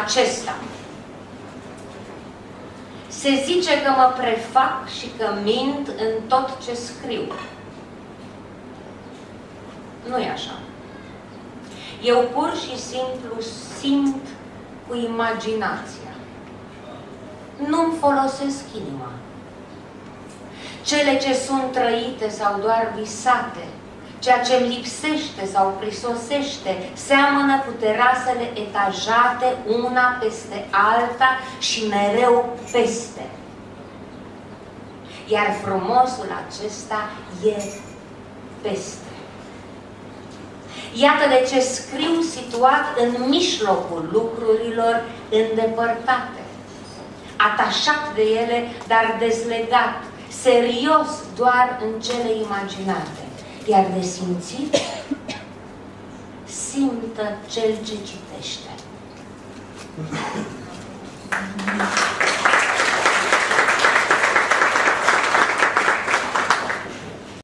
acesta. Se zice că mă prefac și că mint în tot ce scriu. Nu e așa. Eu pur și simplu simt cu imaginația. Nu-mi folosesc inima. Cele ce sunt trăite sau doar visate, ceea ce îmi lipsește sau prisosește, seamănă cu terasele etajate una peste alta și mereu peste. Iar frumosul acesta e peste. Iată de ce scriu situat în mijlocul lucrurilor îndepărtate, atașat de ele, dar dezlegat, serios doar în cele imaginate. Iar de simțit, simtă cel ce citește.